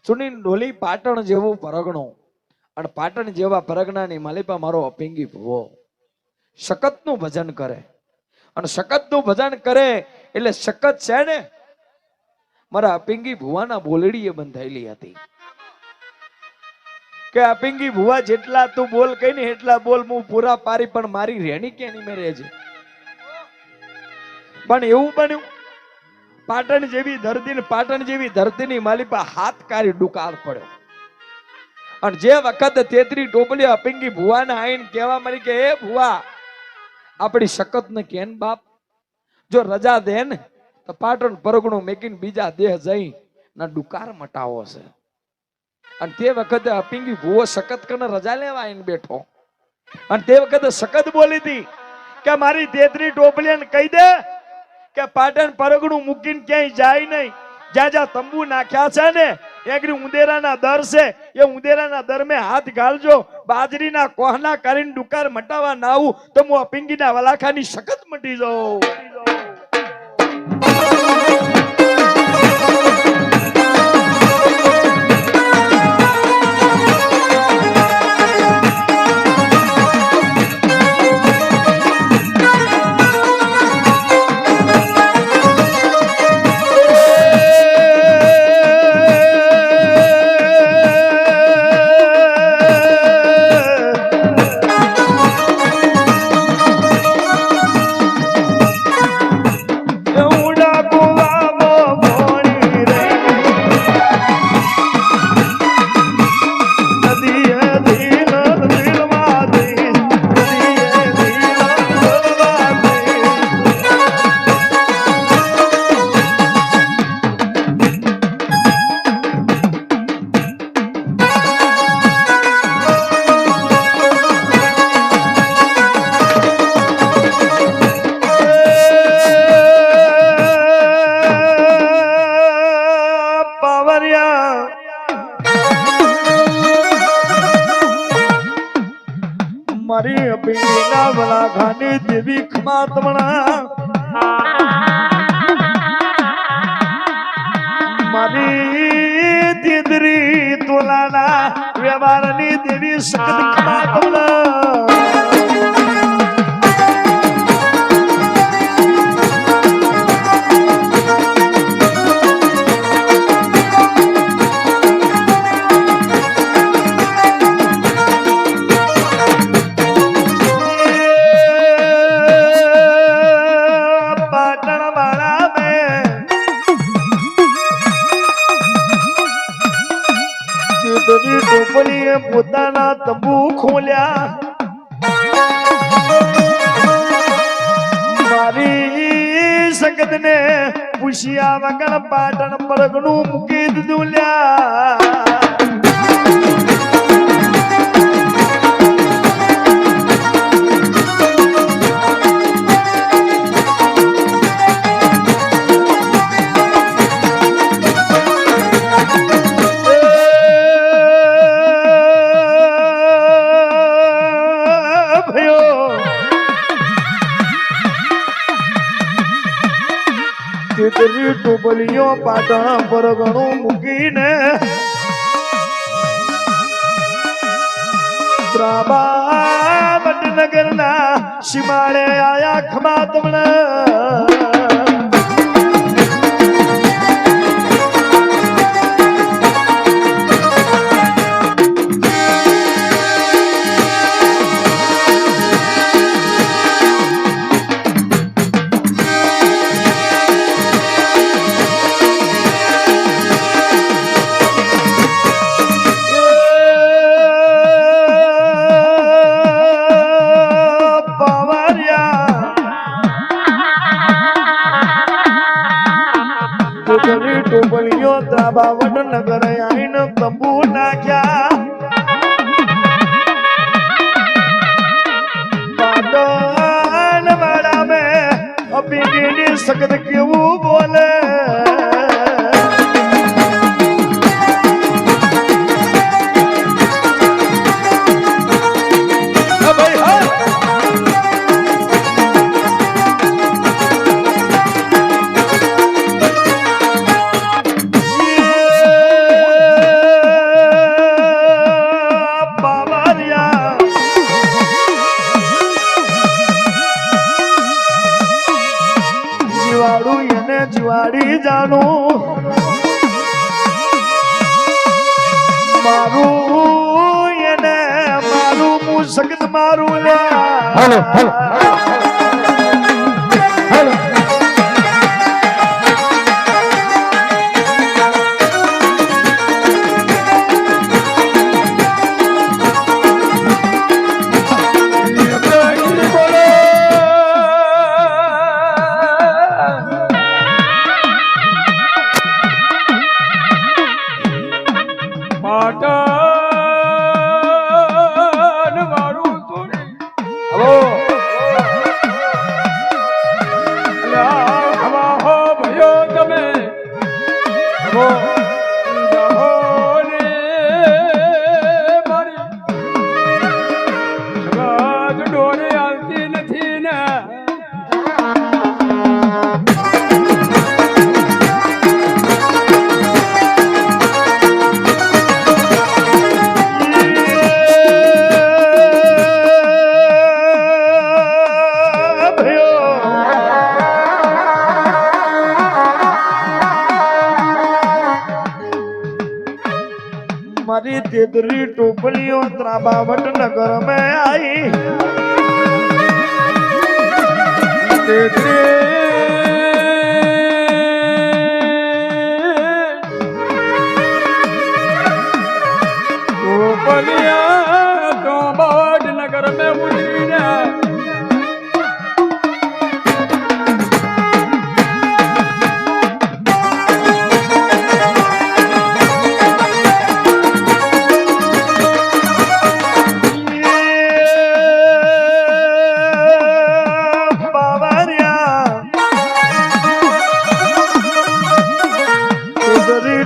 સુની ડોલી પાટણ જેવું પરગણું અને પાટણ જેવા પરગણાની માલિપા મારો અપિંગી ભુવો શકતનું ભજન કરે અને શકતનું ભજન કરે એટલે શકત છે ને મારા અપિંગી ભુવાના બોલડીએ બંધાયેલી હતી કે અપિંગી ભુવા જેટલા તું બોલ કઈ ને એટલા બોલ હું પૂરા પારી પણ મારી રેણી કેની મેરે છે પણ એવું બન્યું પાટણ જેવી ધરતીની માલિપા હાથ કારી ડુકાર પડ્યો અને જે વખત તેતરી ટોપલી અપિંગી ભુવાને આઈને કહેવા મળી કે એ ભુવા આપણી શકત ને કેન બાપ જો રજા દે ને તો પાટણ પરગણું મેકીને બીજા દેહ જઈ ના ડુકાર મટાવો છે અને તે વખતે અપિંગી ભુવો શકત કને રજા લેવા આઈને બેઠો અને તે વખતે શકત બોલી હતી કે મારી તેતરી ટોપલીને કહી દે કે પાટણ પરગણું મૂકીને ક્યાંય જાય નહીં જ્યાં જ્યાં તંબુ નાખ્યા છે ને એકરી ઉંદેરાના દર છે એ ઉંદેરાના દર મેં હાથ ગાળજો બાજરીના કોહના કરીને ડુકાર મટાવા ના આવું તો હું અપિંગીના વલાખાની શકત મટી જાઉં મારી અપિંગીના વલાખાની દેવી ખમાતમણા મારી દીદરી તોલાના વ્યવહારની દેવી શકત ખમાતમણા ટોપલીએ પોતાના તંબુ ખોલ્યા મારી શકત ને પૂછ્યા વગર પાટણ પરગણું મૂકી દીધું લ્યા ટોપલીઓ પાટણ પરગણું મૂકીને ત્રાબા વડનગરના સીમાડે આયા ખમાતમણા ટોપલીઓ ત્રાબા વડનગર આઈને તંબુ નાખ્યા પાટણ વાળા મેં અપિંગીની શકત કેવું બોલે જીવાડી જાનું મારું એને મારું હું સગત મારું હાલો હાલો હાલો मारी तेतरी टोपलियों त्राबावट नगर में आई तेतरी टोपलियां त्राबावट नगर में उतरी ना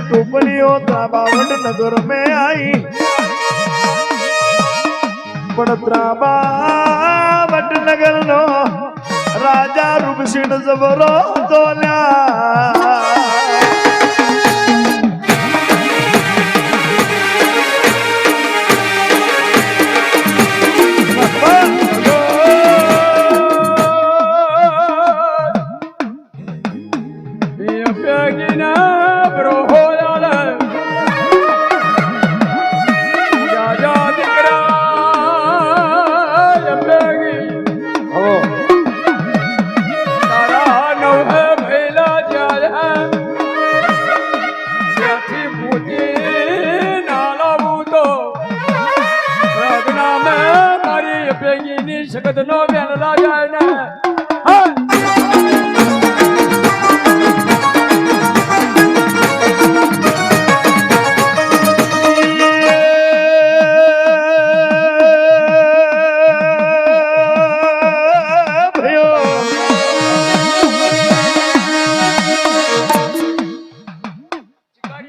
टोपलियों त्राबावट नगर में आई पण त्राबावट नगर नो राजा रूपसिंह जबरो तोल्या जगत नो बेन राजा ने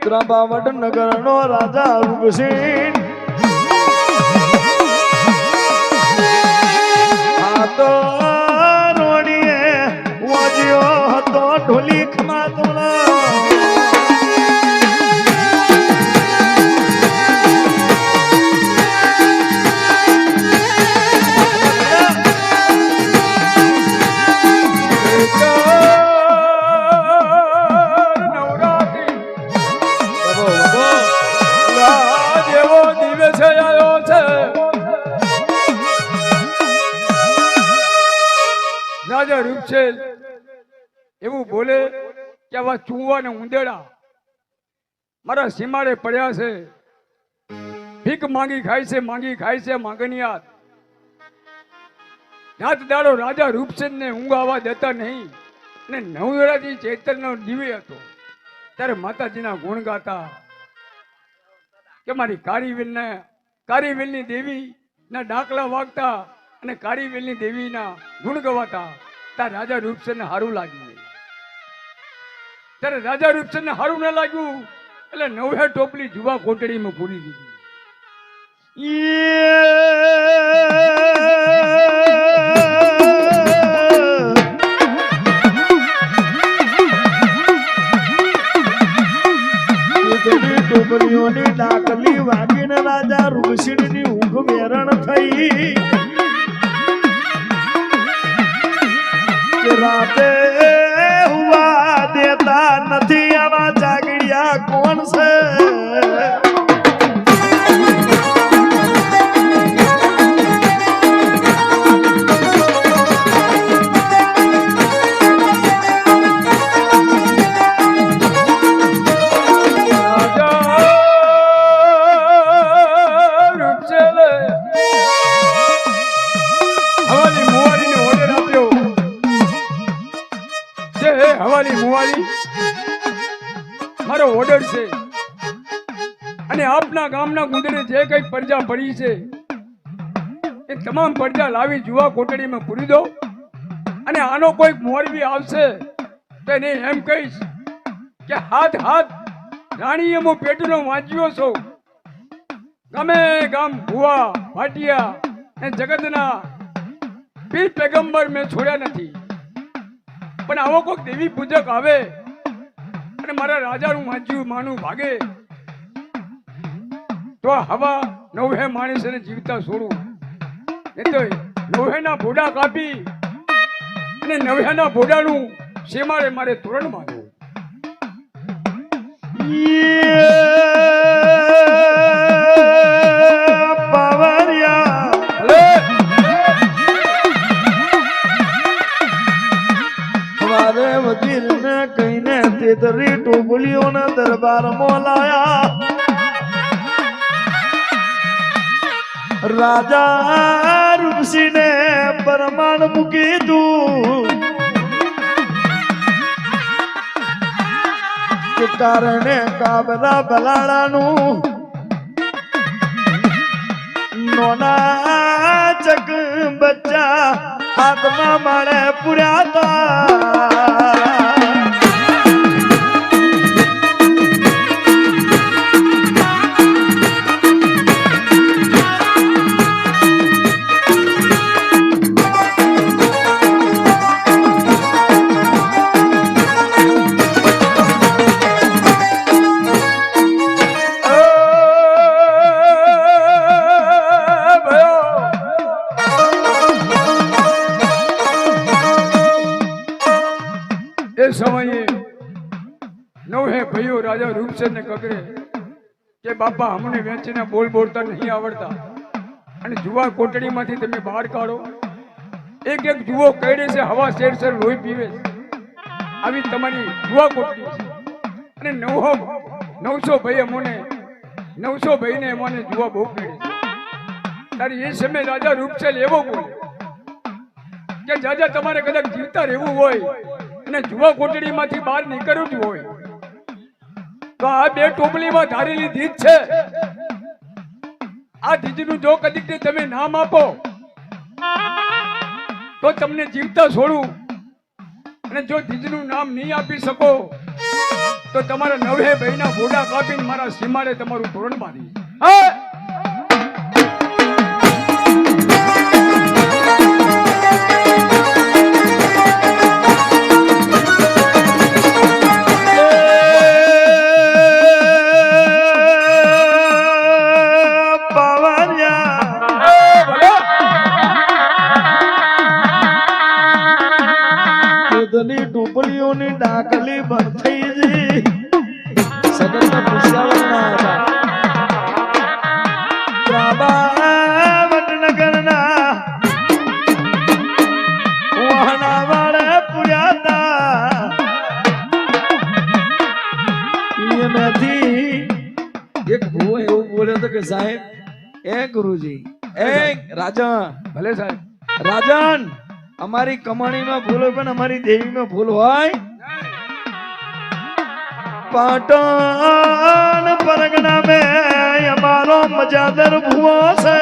त्राबावट नगर नो राजा रूपसिंह तो रोड़िए वाजियो तो ढोली खमा तोला રાજા રૂપસેન એવું બોલે કે આવા ચૂવા ને ઉંદેડા મારા સીમાડે પડ્યા છે ભીખ માંગી ખાય છે માંગનિયાત રાત દાડો રાજા રૂપસેન ને ઊંઘ આવવા દેતા નહીં ને નવરાજી ચૈતન્ય દિવ્ય હતો ત્યારે માતાજીના ગુણ ગાતા કે મારી કારીવેલની દેવી ના ડાકલા વાગતા અને કારીવેલની દેવીના ગુણ ગવાતા ત્યાં રાજા રૂપસેનને હારું લાગ્યું ત્યારે રાજા રૂપસેનને હારું ન લાગ્યું એટલે નવે ટોપલી જુવા કોટડીમાં પૂરી દીધી ટોપલીઓની ડાકલી વાગીને રાજા રૂપસિંહની ઊંઘ વેરણ થઈ राते हुआ दे હવાલી મુવાલી મારો ઓર્ડર છે અને આપના ગામના ગુંદરે જે કઈ પ્રજા પડી છે એ તમામ પ્રજા લાવી જુવા કોટડીમાં પૂરી દો અને આનો કોઈ મોરબી આવશે તો એને એમ કહીશ કે હાથ હાથ રાણીએ હું પેટનો વાંચ્યો છો ગમે ગામ ભુવા ભાટિયા અને જગતના પીર પેગંબર મેં છોડ્યા નથી પણ આવો કોઈક દેવી પૂજક આવે અને મારા રાજાનું વાંચ્યું માનું ભાગે તો હવા નવહે માણસને જીવતા છોડું નહીં તો નવહેના ભોડા કાપી અને નવહેના ભોડાનું શેમારે મારે તોરણ બાંધવું. કહીને તેતરી ટોપલીઓના દરબારમાં લાયા રાજા રૂપસીને પરમાણ મૂકી તું કે કારણે કાબરા બલાડાનું નોના ચક બચ્ચા હાથમાં મારે પૂર્યા તા સમયે નવહે ભાઈઓ રાજા રૂપસેનને કગરે કે બાપા અમને વેચીને બોલ બોલતા નહીં આવડતા અને જુવા કોટડીમાંથી તમે બહાર કાઢો. એક એક જુઓ કઈડે છે હવા શેર શેર લોહી પીવે આવી તમારી જુવા કોટડી છે અને 900 ભાઈ અમોને 900 ભાઈને અમને જુવા બહુ કઈડે છે. તારી એ સમય રાજા રૂપસેન એવો બોલે કે જાજા તમારે કદાચ જીવતા રહેવું હોય અને જુવા કોટડીમાંથી બહાર નીકળવું જ હોય તો આ બે ટોપલીમાં ધારેલી ધીજ છે. આ ધીજનું જો કદીક તમે નામ આપો તો તમને જીવતા છોડું અને જો ધીજનું નામ નહીં આપી શકો તો તમારા નવે ભાઈના ભોડા કાપીને મારા સીમાડે તમારું તોરણ બાંધી. ટોપલીઓની ડાકલી બંધ થઈ ગઈ સગતના પુષ્યાવરના હતા ત્રાબા વડનગરના વહના વાળે પૂર્યા તા એમાંથી એક ભૂવો એવું બોલ્યો હતો કે સાહેબ એ ગુરુજી એ રાજન ભલે સાહેબ રાજન અમારી કમાણીમાં ભૂલ હોય પણ અમારી દેવીમાં ભૂલ હોય. પાટણ પરગના મેં અમારો મજાદર ભૂવો છે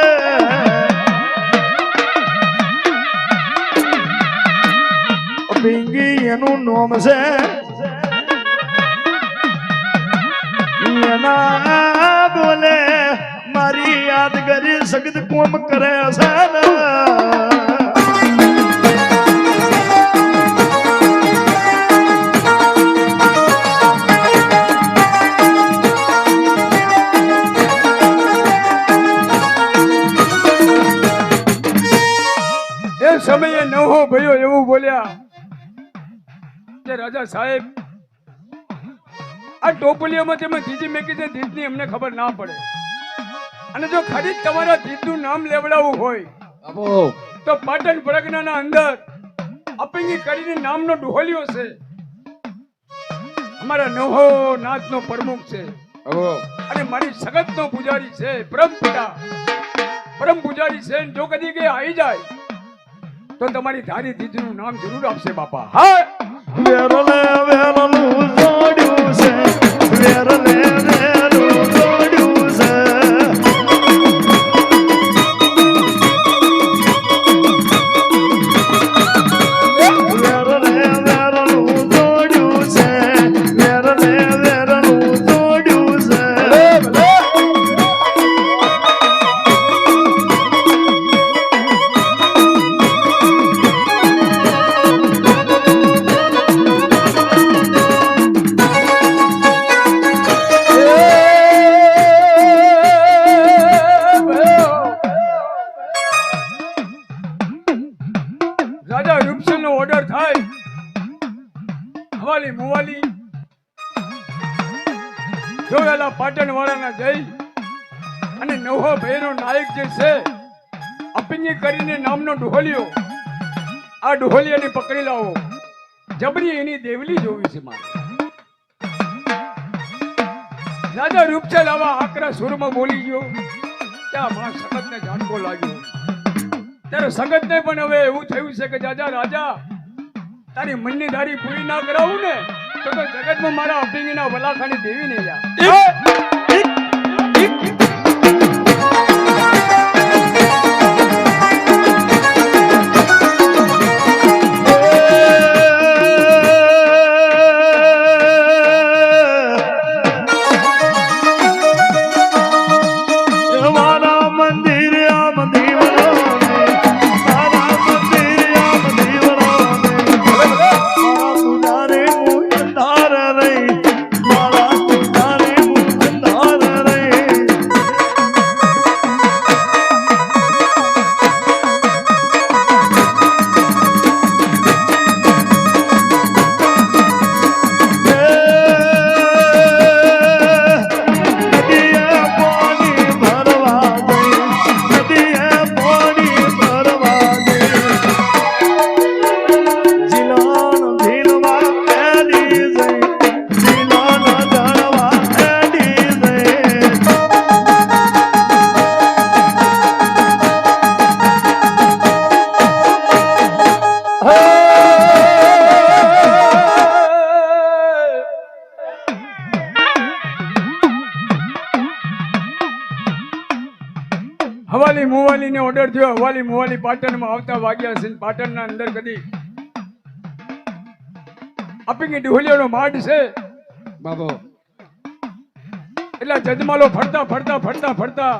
પિંગી એનું નામ છે એના બોલે મારી યાદ કરી સગત કોમ કરે છે ને સમયે નવો ભાઈઓ એવું બોલ્યા કે રાજા સાહેબ આ ટોપલીઓમાં તમે ધીજી મેકી છે ધીજની અમને ખબર ના પડે અને જો ખરી તમારા ધીજનું નામ લેવડાવવું હોય તો પાટણ પરગનાના અંદર અપિંગી કરીને નામનો ડોહલિયો છે અમારા નવો નાથનો પ્રમુખ છે અને મારી સગતનો પૂજારી છે પરમ પૂજારી છે જો કદી કે આવી જાય તો તમારી ધારી ધીજનું નામ જરૂર આપશે બાપા. હા વેરલે વેરલું જોડ્યું છે, વેરલે વેરું જોડ્યું છે. વેરલે વેરલું જોડ્યું છે, વેરલે વેરલું જોડ્યું છે. રાજા રૂપસેન નો ઓર્ડર થાય, હવાલી મુવાલી જોયેલા પાટણ વાળાના જઈ અને નવો ભયનો નાયક જે છે અપિંગી કરીને નામનો ડોહલિયો, આ ડોહલિયાને પકડી લાવો, જબરી એની દેવલી જોવી છે મારે. રાજા રૂપસેન આવા આકરા સુરમાં બોલી ગયો ત્યાં માં સખતને ઝાટકો લાગ્યો. ત્યારે સગતને પણ હવે એવું થયું છે કે જાજા રાજા તારી મનની ધારી પૂરી ના કરાવું ને તો જગતમાં મારા અપિંગીના વલાખાની દેવી નહીં જા. હવાલી મુવાલી ને ઓર્ડર થયો. હવાલી મુવાલી પાટણમાં આવતા વાગ્યા છે. પાટણના અંદર કદી અપિંગી ડોહલિયાનો માડ છે બાબો. એટલે જજમાલો ફરતા ફરતા ફરતા ફરતા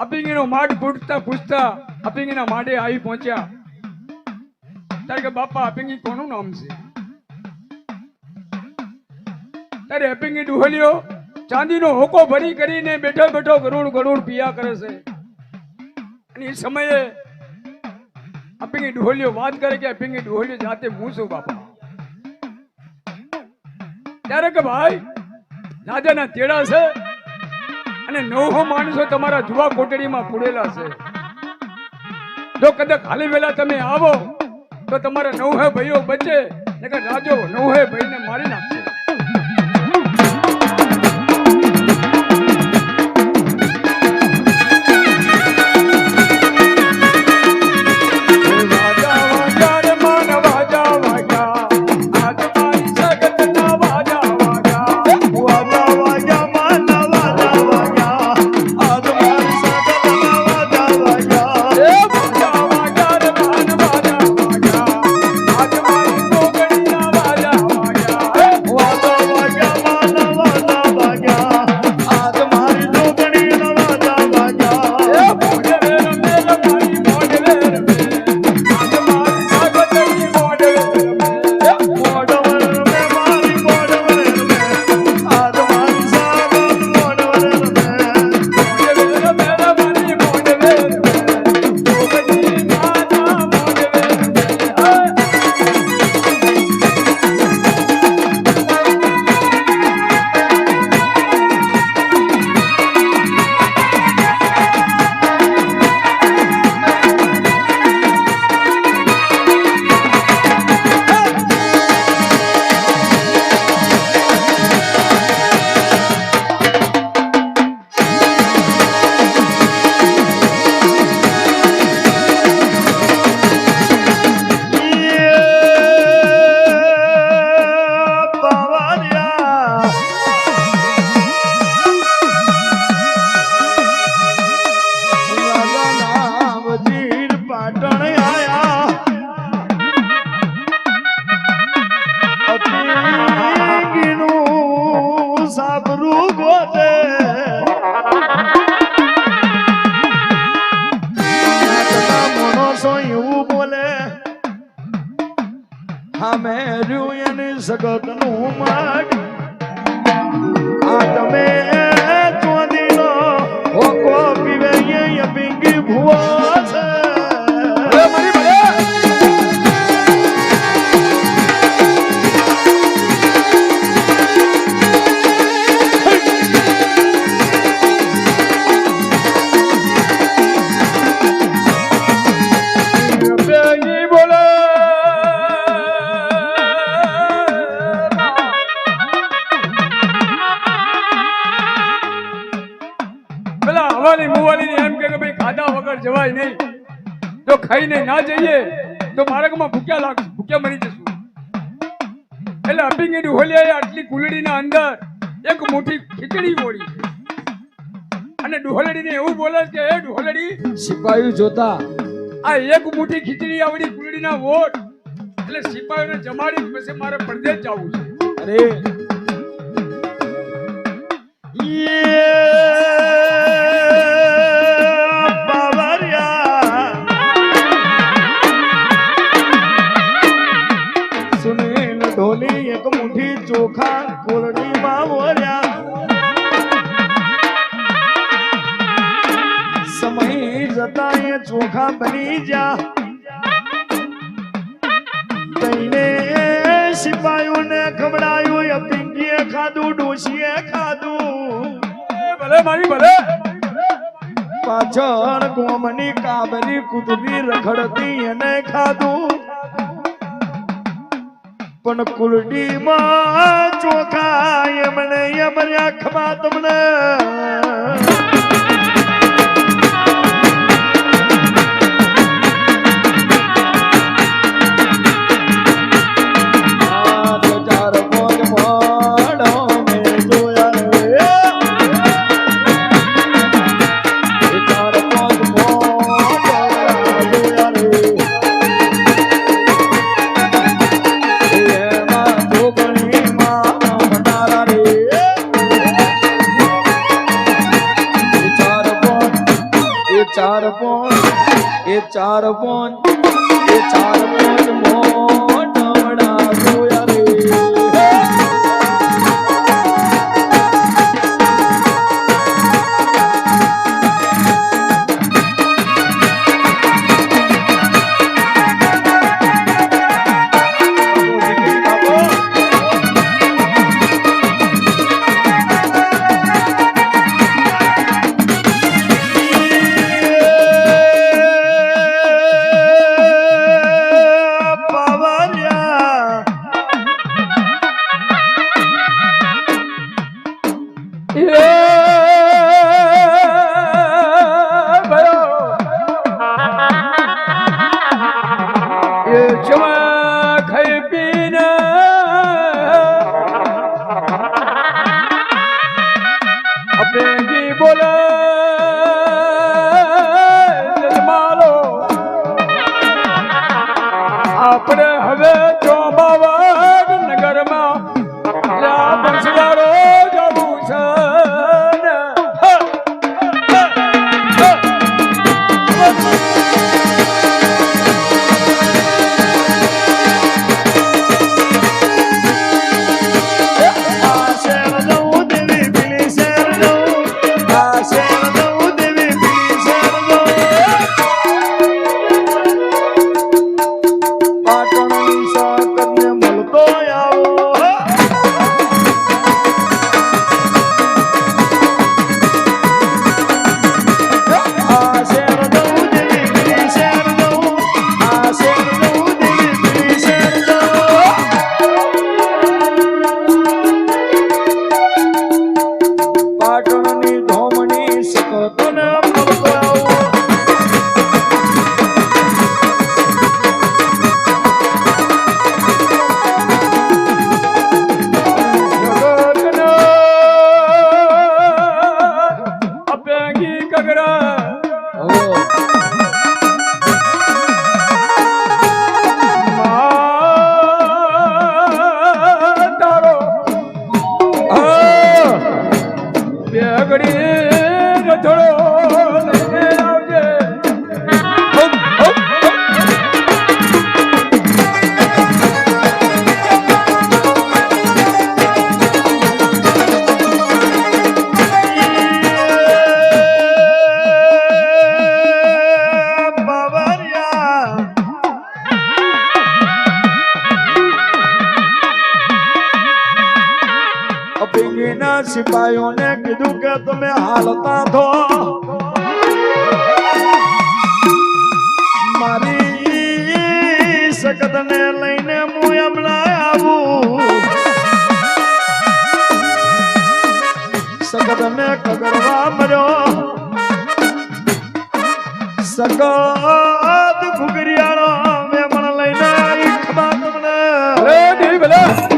અપિંગીનો માડ પૂછતા પૂછતા અપિંગીના માડે આવી પહોંચ્યા. ત્યારે કે બાપા અપિંગી કોનું નામ છે? ત્યારે અપિંગી ડોહલિયો ચાંદીનો હોકો ભરી કરીને બેઠો બેઠો ગરુડ ગરુડ પિયા કરે છે. અને એ સમયે અપિંગી ડોહલિયો વાત કરે કે અપિંગી ડોહલિયો જાતે હું છું બાપા. ત્યારે કે ભાઈ રાજાના તેડા છે અને 900 માણસો તમારા જુવા કોટડીમાં પૂરેલા છે. જો કદાચ હાલી વેલા તમે આવો તો તમારા 900 ભાઈઓ બચે, નકર રાજો 900 ભાઈને મારી નાખશે. સકતનું મઢ આ તમે ચોદીનો હોકો પીવે એ પિંગી ભુવો છે જવાય નહીં જો ખાઈને ના જઈએ તો માર્ગમાં ભૂખ્યા મરી જશું એટલે અપિંગી ડુહોલિયાએ આટલી કુલડીના અંદર એક મોટી ખીચડી બોળી અને ડુહોલડીને એવું બોલે કે એ ડુહોલડી સિપાહીઓ જોતા આ એક મુઠ્ઠી ખીચડી આવડી કુલડીના વોટ એટલે સિપાહીઓને જમાડી પછી મારે પરદેશ જવું છે ઢોલી એક મુઠ્ઠી ચોખા કોરડીમાં બોલ્યા સમય જતા એ ચોખા બની જા તઈને સિપાહીઓને ખવડાયું એ પિંકીએ ખાધું ડોશીએ ખાધું ભલે મારી ભલે પાછળ ગોમની કાબરી કૂતરી રખડતી એને ખાધું પણ કુલડીમાં ચોખા એમને અમારી આંખમાં તમને ચાર પોન મોઢવડા જોયા રે આપણે હવે ચોબાવર નગરમાં બંસવારો જવું છે પિંગીના સિપાહીઓને કીધું કે તમે હાલતા થો મારી સખતને લઈને હું હમણાં આવું સખતને કગરવા મર્યો સગત ઘુગરિયાળો મેં પણ લઈને આવી ખબર તમને અરે દેવી ભલા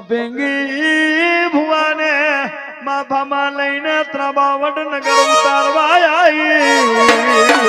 ભેંગી ભુવાને માફામાં લઈને ત્રાબાવટ નગર ઉતારવા આવી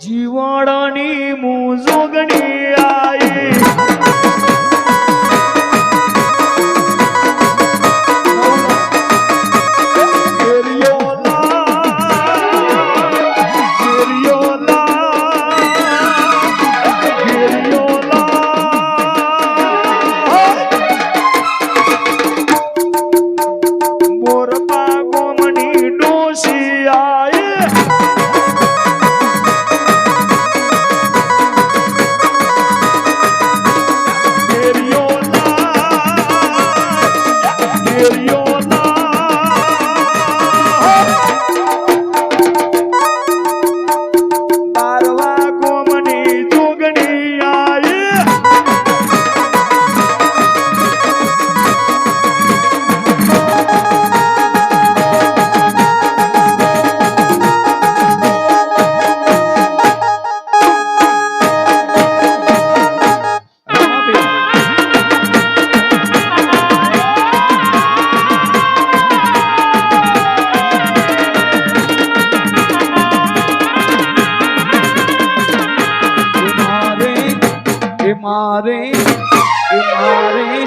જીવાડાની મુજોગણી આઈ મારે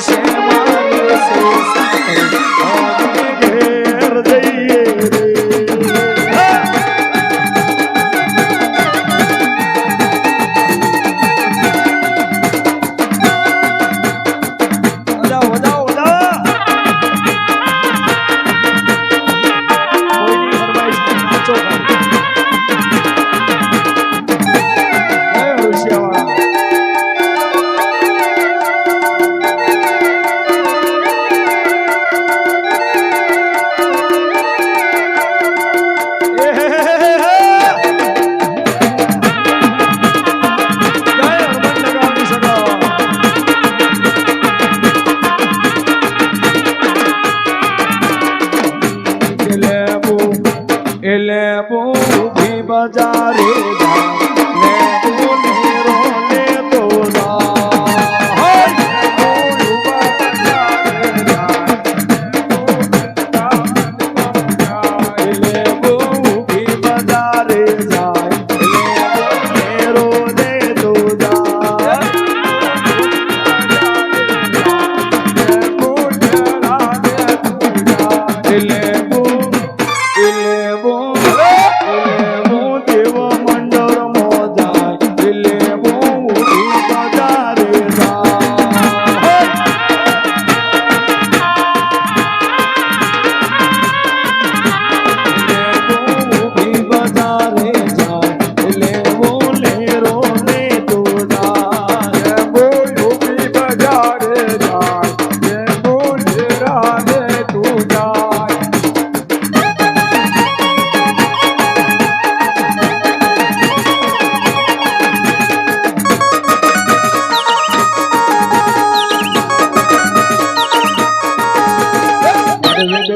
છે મારે ઘેર જઈએ बजारे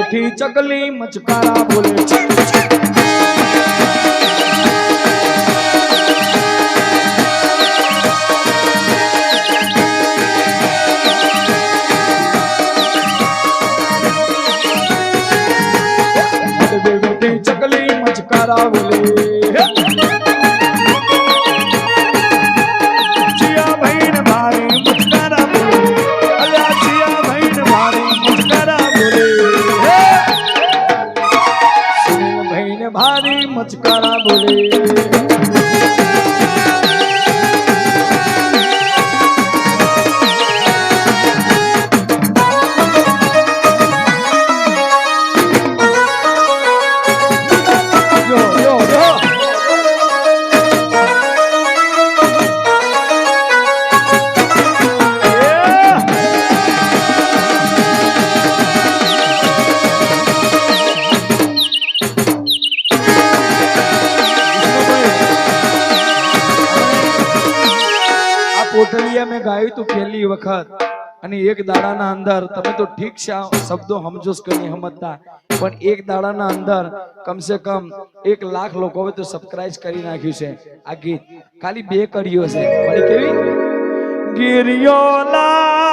बैठी चकली मचकारा बोले बैठी चकली मचकारा बोले जिया बहन मारी मुचकारा बोले अल्लाह जिया बहन मारी मुचकारा बोले भारी मचकारा बोले પોટલિયા મેં ગાયું તું પહેલી વખત અને એક દાડાના અંદર તમે તો ઠીક છે શબ્દો સમજોસ કે નહીં સમજતા પણ એક દાડાના અંદર કમસે કમ 1 લાખ લોકો હવે તો સબસ્ક્રાઇબ કરી નાખ્યું છે આ ગીત ખાલી 2 કડીઓ છે પણ કેવી ગિરિયોલા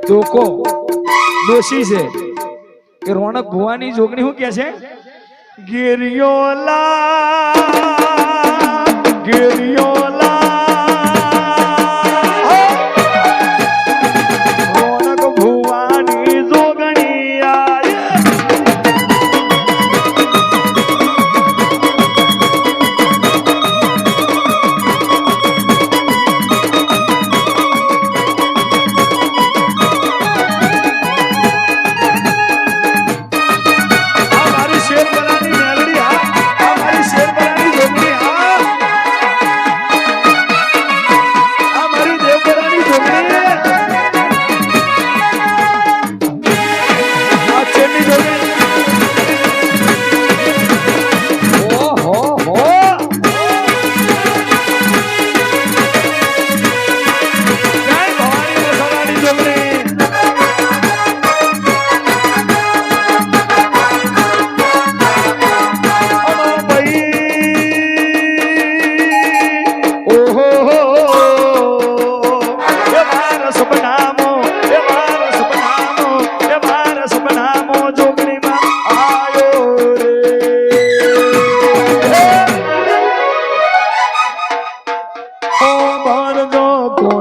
ધોકો દોષી છે કે રોનક ભુવાની જોગણી શું કે છે ગિરિયોલા ગિરિયોલા રોનક ભુવાની જોગણી આય ગો